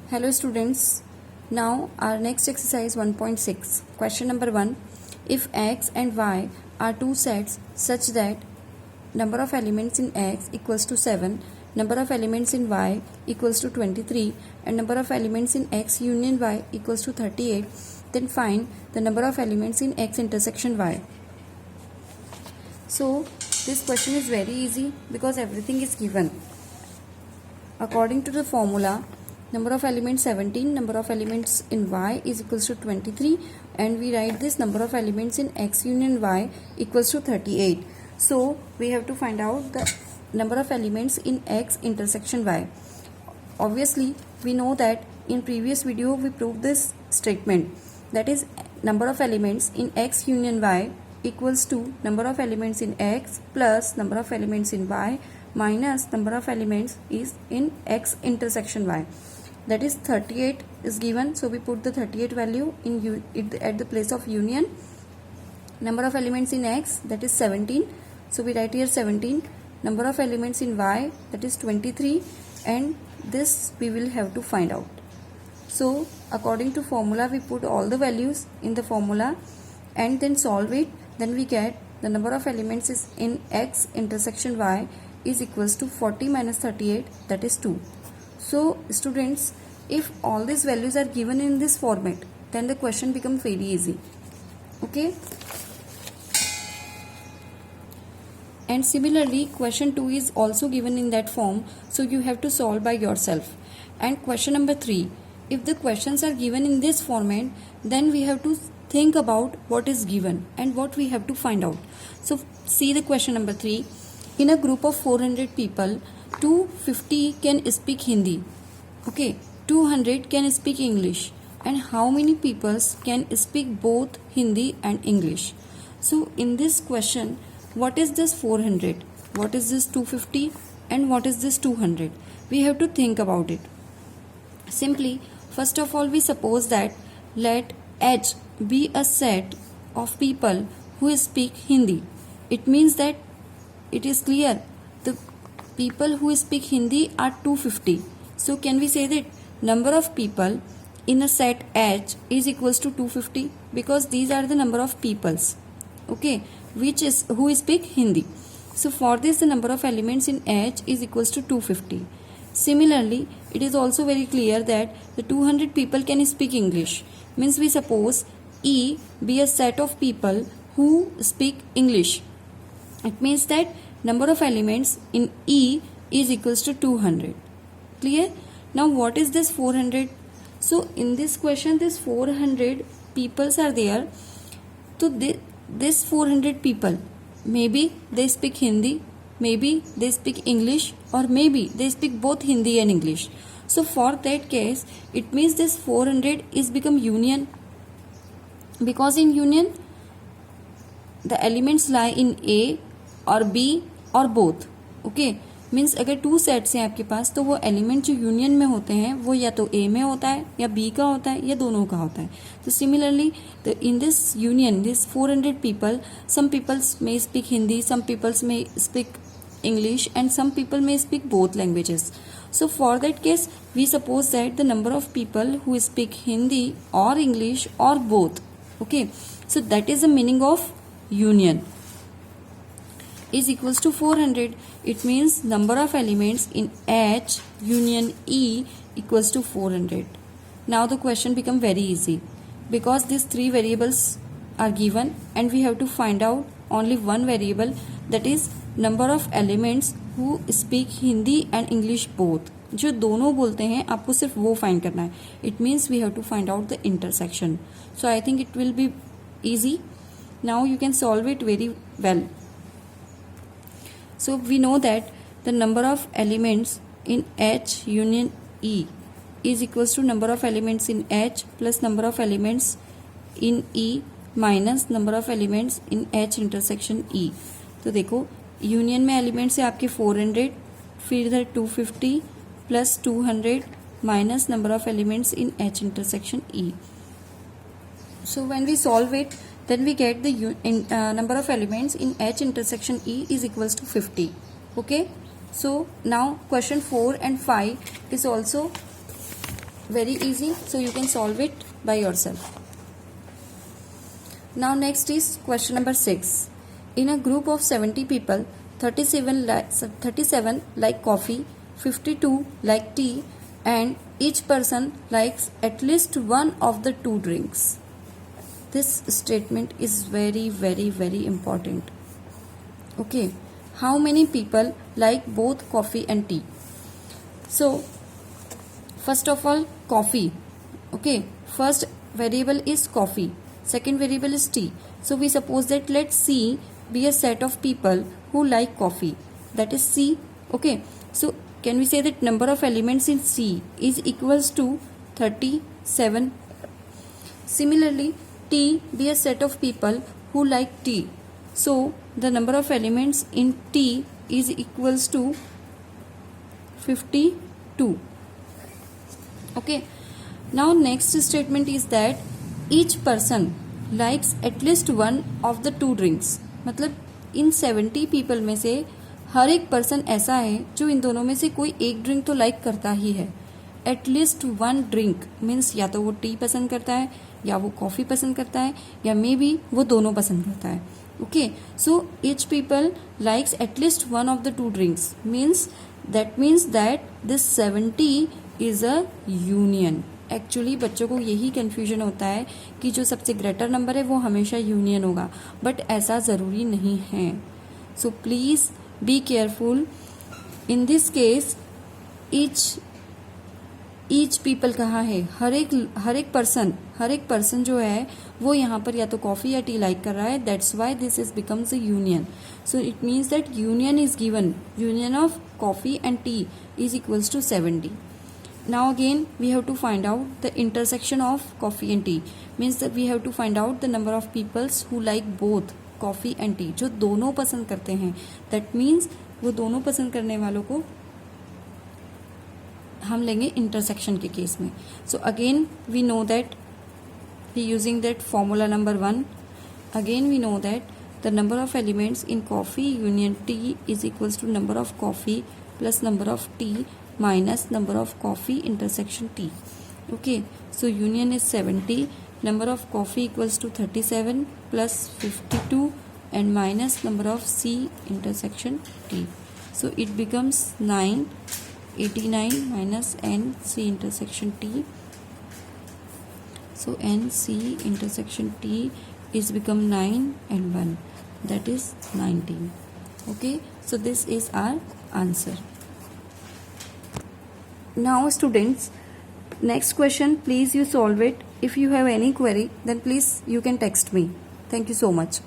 Hello students, now our next exercise 1.6. Question number 1. If x and y are two sets such that number of elements in x equals to 7, number of elements in y equals to 23 and number of elements in x union y equals to 38, then find the number of elements in x intersection y. So this question is very easy because everything is given. According to the formula, number of elements 17, number of elements in y is equals to 23, and we write this number of elements in x union y equals to 38. So we have to find out the number of elements in x intersection y. Obviously we know that in previous video we proved this statement, that is number of elements in x union y equals to number of elements in x plus number of elements in y minus number of elements is in x intersection y. That is 38 is given, so we put the 38 value in at the place of union. Number of elements in x, that is 17, so we write here 17. Number of elements in y, that is 23, and this we will have to find out. So according to formula we put all the values in the formula and then solve it. Then we get the number of elements is in x intersection y is equals to 40 minus 38, that is 2. So students, if all these values are given in this format, then the question becomes very easy. Okay. And similarly, question 2 is also given in that form, so you have to solve by yourself. And question number 3, if the questions are given in this format, then we have to think about what is given and what we have to find out. So see the question number 3. In a group of 400 people, 250 can speak Hindi. Okay, 200 can speak English. And how many people can speak both Hindi and English? So in this question, what is this 400? What is this 250? And what is this 200? We have to think about it. Simply, first of all, we suppose that let H be a set of people who speak Hindi. It means that it is clear the people who speak Hindi are 250. So can we say that number of people in a set H is equals to 250, because these are the number of peoples, okay, who speak Hindi. So for this the number of elements in H is equals to 250. Similarly, it is also very clear that the 200 people can speak English. Means we suppose E be a set of people who speak English. It means that number of elements in E is equals to 200. Clear? Now what is this 400? So in this question, this 400 peoples are there. So this 400 people, maybe they speak Hindi, maybe they speak English, or maybe they speak both Hindi and English. So for that case, it means this 400 is become union, because in union the elements lie in A और B और both. Okay, means अगर two sets हैं आपके पास, तो वो element जो union में होते हैं वो या तो A में होता है या B का होता है या दोनों का होता है. तो similarly in this union, this 400 people, some peoples may speak Hindi, some peoples may speak English, and some people may speak both languages. So for that case, we suppose that the number of people who speak Hindi or English or both, okay, so that is the meaning of union, is equals to 400. It means number of elements in H union E equals to 400. Now the question become very easy, because these three variables are given and we have to find out only one variable, that is number of elements who speak Hindi and English both. जो दोनों बोलते हैं आपको सिर्फ वो find करना है. It means we have to find out the intersection. So I think it will be easy. Now you can solve it very well. So we know that the number of elements in H union E is equals to number of elements in H plus number of elements in E minus number of elements in H intersection E. तो देखो union में elements है आपके 400, फिर इधर 250 plus 200 minus number of elements in H intersection E. So when we solve it, then we get the number of elements in H intersection E is equals to 50. Okay. So now question 4 and 5 is also very easy, so you can solve it by yourself. Now next is question number 6. In a group of 70 people, 37 like coffee, 52 like tea, and each person likes at least one of the two drinks. This statement is very, very, very important. Okay, how many people like both coffee and tea? So first of all, coffee. Okay, first variable is coffee, second variable is tea. So we suppose that let C be a set of people who like coffee, that is C. Okay, so can we say that number of elements in C is equals to 37. Similarly, T be a set of people who like tea, so the number of elements in T is equals to 52. Okay, now next statement is that each person likes at least one of the two drinks. मतलब इन 70 people में से हर एक person ऐसा है जो इन दोनों में से कोई एक ड्रिंक तो लाइक करता ही है. एटलीस्ट वन ड्रिंक मीन्स या तो वो टी पसंद करता है, या वो कॉफ़ी पसंद करता है, या मे बी वो दोनों पसंद करता है. Okay, so each people likes at least one of the two drinks means that this 70 is a union. Actually बच्चों को यही कन्फ्यूजन होता है कि जो सबसे ग्रेटर नंबर है वो हमेशा यूनियन होगा, बट ऐसा ज़रूरी नहीं है. So please be careful. In this case each people कहाँ है, हर एक पर्सन जो है वो यहाँ पर या तो कॉफ़ी या टी लाइक कर रहा है. That's why this is becomes a union. So it means that union is given. Union of coffee and tea is equals to 70. Now again we have to find out the intersection of coffee and tea. Means that we have to find out the number of peoples who like both coffee and tea. जो दोनों पसंद करते हैं. That means वो दोनों पसंद करने वालों को हम लेंगे intersection के केस में. So again we know that using that formula number 1. Again we know that the number of elements in coffee union tea is equals to number of coffee plus number of tea minus number of coffee intersection tea. Okay, so union is 70, number of coffee equals to 37 plus 52 and minus number of C intersection tea. So it becomes 9, 89 minus N C intersection T. So N C intersection T is become 9 and 1, that is 19. Okay, so this is our answer. Now students, next question, please you solve it. If you have any query, then please you can text me. Thank you so much.